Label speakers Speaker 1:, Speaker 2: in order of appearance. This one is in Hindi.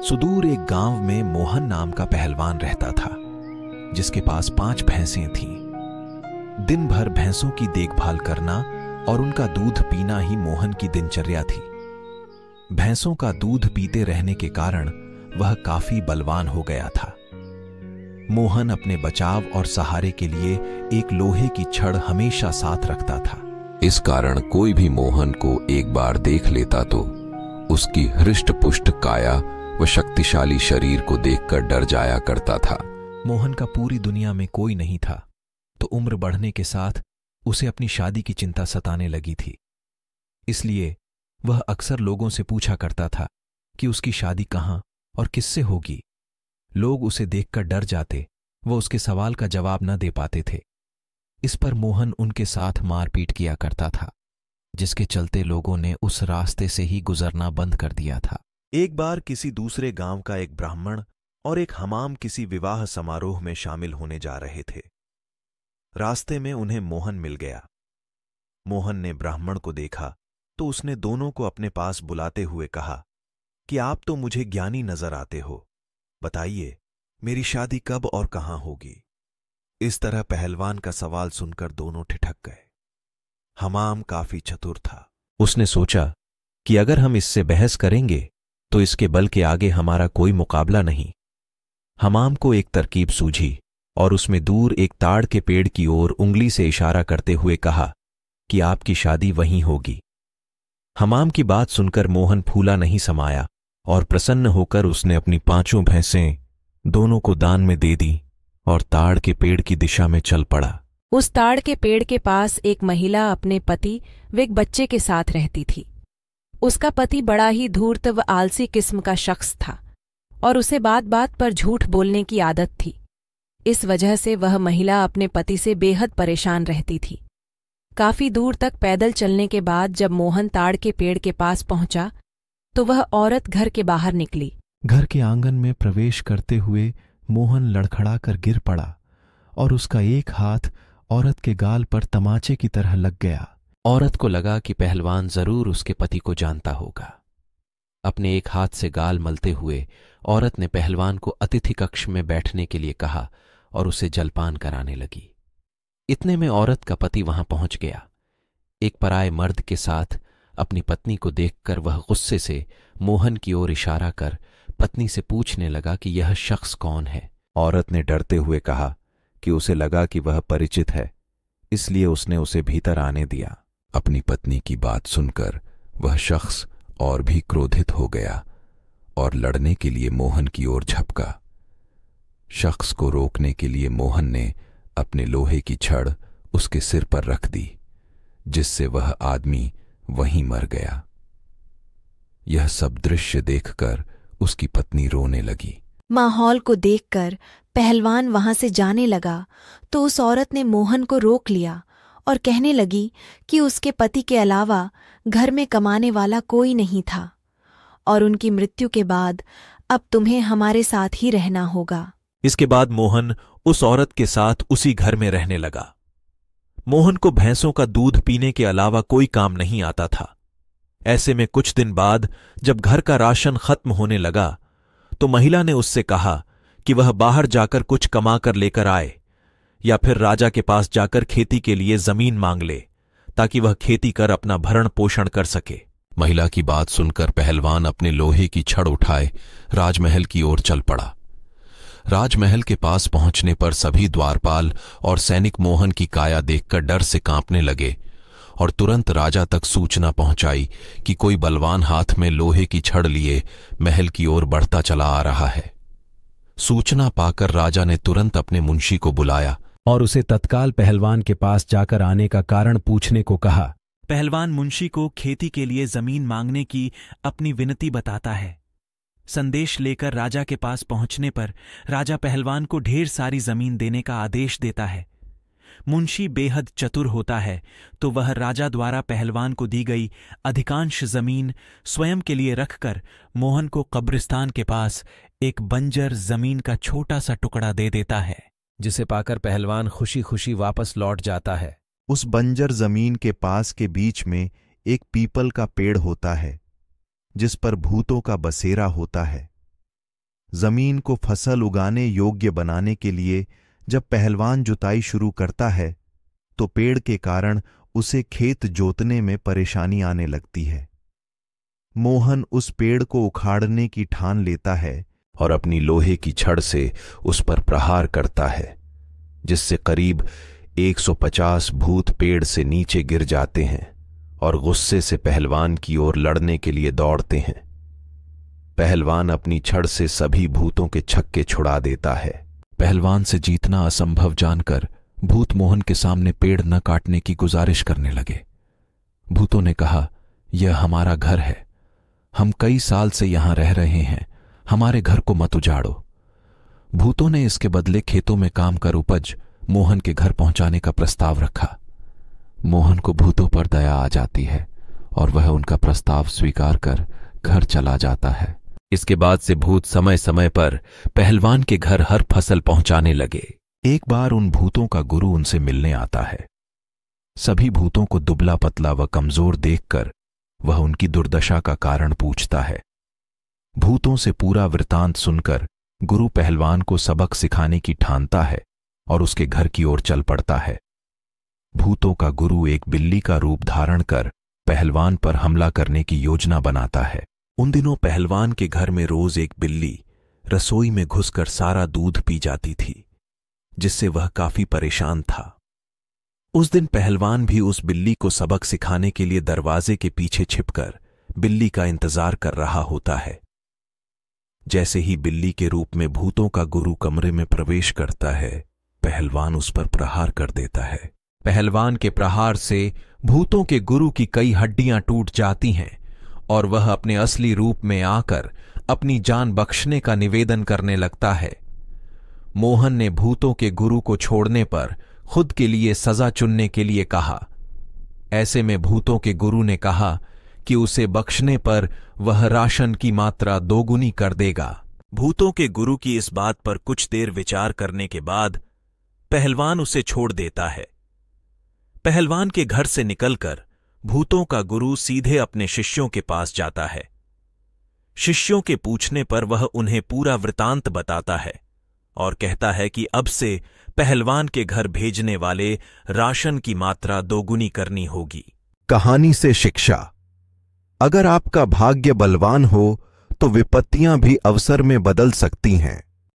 Speaker 1: सुदूर एक गांव में मोहन नाम का पहलवान रहता था, जिसके पास 5 भैंसें थीं। दिन भर भैंसों की देखभाल करना और उनका दूध पीना ही मोहन की दिनचर्या थी। भैंसों का दूध पीते रहने के कारण वह काफी बलवान हो गया था। मोहन अपने बचाव और सहारे के लिए एक लोहे की छड़ हमेशा साथ रखता था।
Speaker 2: इस कारण कोई भी मोहन को एक बार देख लेता तो उसकी हृष्ट-पुष्ट काया व शक्तिशाली शरीर को देखकर डर जाया करता था।
Speaker 1: मोहन का पूरी दुनिया में कोई नहीं था, तो उम्र बढ़ने के साथ उसे अपनी शादी की चिंता सताने लगी थी। इसलिए वह अक्सर लोगों से पूछा करता था कि उसकी शादी कहाँ और किससे होगी। लोग उसे देखकर डर जाते, वह उसके सवाल का जवाब न दे पाते थे। इस पर मोहन उनके साथ मारपीट किया करता था, जिसके चलते लोगों ने उस रास्ते से ही गुजरना बंद कर दिया था। एक बार किसी दूसरे गांव का एक ब्राह्मण और एक हमाम किसी विवाह समारोह में शामिल होने जा रहे थे। रास्ते में उन्हें मोहन मिल गया। मोहन ने ब्राह्मण को देखा तो उसने दोनों को अपने पास बुलाते हुए कहा कि आप तो मुझे ज्ञानी नजर आते हो, बताइए मेरी शादी कब और कहां होगी। इस तरह पहलवान का सवाल सुनकर दोनों ठिठक गए। हमाम काफी चतुर था। उसने सोचा कि अगर हम इससे बहस करेंगे तो इसके बल के आगे हमारा कोई मुकाबला नहीं। हमाम को एक तरकीब सूझी और उसमें दूर एक ताड़ के पेड़ की ओर उंगली से इशारा करते हुए कहा कि आपकी शादी वहीं होगी। हमाम की बात सुनकर मोहन फूला नहीं समाया और प्रसन्न होकर उसने अपनी 5 भैंसें दोनों को दान में दे दी और ताड़ के पेड़ की दिशा में चल पड़ा।
Speaker 3: उस ताड़ के पेड़ के पास एक महिला अपने पति व एक बच्चे के साथ रहती थी। उसका पति बड़ा ही धूर्त व आलसी किस्म का शख्स था और उसे बात बात पर झूठ बोलने की आदत थी। इस वजह से वह महिला अपने पति से बेहद परेशान रहती थी। काफी दूर तक पैदल चलने के बाद जब मोहन ताड़ के पेड़ के पास पहुंचा तो वह औरत घर के बाहर निकली।
Speaker 1: घर के आंगन में प्रवेश करते हुए मोहन लड़खड़ा कर गिर पड़ा और उसका एक हाथ औरत के गाल पर तमाचे की तरह लग गया। औरत को लगा कि पहलवान जरूर उसके पति को जानता होगा। अपने एक हाथ से गाल मलते हुए औरत ने पहलवान को अतिथि कक्ष में बैठने के लिए कहा और उसे जलपान कराने लगी। इतने में औरत का पति वहां पहुंच गया। एक पराये मर्द के साथ अपनी पत्नी को देखकर वह गुस्से से मोहन की ओर इशारा कर पत्नी से पूछने लगा कि यह शख्स कौन है। औरत ने डरते हुए कहा कि उसे लगा कि वह परिचित है, इसलिए उसने उसे भीतर आने दिया।
Speaker 2: अपनी पत्नी की बात सुनकर वह शख्स और भी क्रोधित हो गया और लड़ने के लिए मोहन की ओर झपका। शख्स को रोकने के लिए मोहन ने अपने लोहे की छड़ उसके सिर पर रख दी, जिससे वह आदमी वहीं मर गया। यह सब दृश्य देखकर उसकी पत्नी रोने लगी।
Speaker 4: माहौल को देखकर पहलवान वहां से जाने लगा तो उस औरत ने मोहन को रोक लिया और कहने लगी कि उसके पति के अलावा घर में कमाने वाला कोई नहीं था और उनकी मृत्यु के बाद अब तुम्हें हमारे साथ ही रहना होगा।
Speaker 1: इसके बाद मोहन उस औरत के साथ उसी घर में रहने लगा। मोहन को भैंसों का दूध पीने के अलावा कोई काम नहीं आता था। ऐसे में कुछ दिन बाद जब घर का राशन खत्म होने लगा तो महिला ने उससे कहा कि वह बाहर जाकर कुछ कमा कर लेकर आए या फिर राजा के पास जाकर खेती के लिए जमीन मांग ले, ताकि वह खेती कर अपना भरण पोषण कर सके।
Speaker 2: महिला की बात सुनकर पहलवान अपने लोहे की छड़ उठाए राजमहल की ओर चल पड़ा। राजमहल के पास पहुंचने पर सभी द्वारपाल और सैनिक मोहन की काया देखकर डर से कांपने लगे और तुरंत राजा तक सूचना पहुंचाई कि कोई बलवान हाथ में लोहे की छड़ लिए महल की ओर बढ़ता चला आ रहा है। सूचना पाकर राजा ने तुरंत अपने मुंशी को बुलाया
Speaker 1: और उसे तत्काल पहलवान के पास जाकर आने का कारण पूछने को कहा। पहलवान मुंशी को खेती के लिए जमीन मांगने की अपनी विनती बताता है। संदेश लेकर राजा के पास पहुंचने पर राजा पहलवान को ढेर सारी जमीन देने का आदेश देता है। मुंशी बेहद चतुर होता है तो वह राजा द्वारा पहलवान को दी गई अधिकांश जमीन स्वयं के लिए रखकर मोहन को कब्रिस्तान के पास एक बंजर जमीन का छोटा सा टुकड़ा दे देता है, जिसे पाकर पहलवान खुशी खुशी वापस लौट जाता है।
Speaker 5: उस बंजर जमीन के पास के बीच में एक पीपल का पेड़ होता है, जिस पर भूतों का बसेरा होता है। जमीन को फसल उगाने योग्य बनाने के लिए जब पहलवान जुताई शुरू करता है तो पेड़ के कारण उसे खेत जोतने में परेशानी आने लगती है। मोहन उस पेड़ को उखाड़ने की ठान लेता है
Speaker 2: और अपनी लोहे की छड़ से उस पर प्रहार करता है, जिससे करीब 150 भूत पेड़ से नीचे गिर जाते हैं और गुस्से से पहलवान की ओर लड़ने के लिए दौड़ते हैं। पहलवान अपनी छड़ से सभी भूतों के छक्के छुड़ा देता है।
Speaker 1: पहलवान से जीतना असंभव जानकर भूत मोहन के सामने पेड़ न काटने की गुजारिश करने लगे। भूतों ने कहा, यह हमारा घर है, हम कई साल से यहां रह रहे हैं, हमारे घर को मत उजाड़ो। भूतों ने इसके बदले खेतों में काम कर उपज मोहन के घर पहुंचाने का प्रस्ताव रखा। मोहन को भूतों पर दया आ जाती है और वह उनका प्रस्ताव स्वीकार कर घर चला जाता है।
Speaker 2: इसके बाद से भूत समय समय पर पहलवान के घर हर फसल पहुंचाने लगे।
Speaker 1: एक बार उन भूतों का गुरु उनसे मिलने आता है। सभी भूतों को दुबला पतला व कमजोर देखकर वह उनकी दुर्दशा का कारण पूछता है। भूतों से पूरा वृतांत सुनकर गुरु पहलवान को सबक सिखाने की ठानता है और उसके घर की ओर चल पड़ता है। भूतों का गुरु एक बिल्ली का रूप धारण कर पहलवान पर हमला करने की योजना बनाता है। उन दिनों पहलवान के घर में रोज एक बिल्ली रसोई में घुसकर सारा दूध पी जाती थी, जिससे वह काफी परेशान था। उस दिन पहलवान भी उस बिल्ली को सबक सिखाने के लिए दरवाजे के पीछे छिपकर बिल्ली का इंतजार कर रहा होता है। जैसे ही बिल्ली के रूप में भूतों का गुरु कमरे में प्रवेश करता है, पहलवान उस पर प्रहार कर देता है। पहलवान के प्रहार से भूतों के गुरु की कई हड्डियां टूट जाती हैं और वह अपने असली रूप में आकर अपनी जान बख्शने का निवेदन करने लगता है। मोहन ने भूतों के गुरु को छोड़ने पर खुद के लिए सजा चुनने के लिए कहा। ऐसे में भूतों के गुरु ने कहा कि उसे बख्शने पर वह राशन की मात्रा दोगुनी कर देगा। भूतों के गुरु की इस बात पर कुछ देर विचार करने के बाद पहलवान उसे छोड़ देता है। पहलवान के घर से निकलकर भूतों का गुरु सीधे अपने शिष्यों के पास जाता है। शिष्यों के पूछने पर वह उन्हें पूरा वृतांत बताता है और कहता है कि अब से पहलवान के घर भेजने वाले राशन की मात्रा दोगुनी करनी होगी।
Speaker 5: कहानी से शिक्षा: अगर आपका भाग्य बलवान हो तो विपत्तियां भी अवसर में बदल सकती हैं।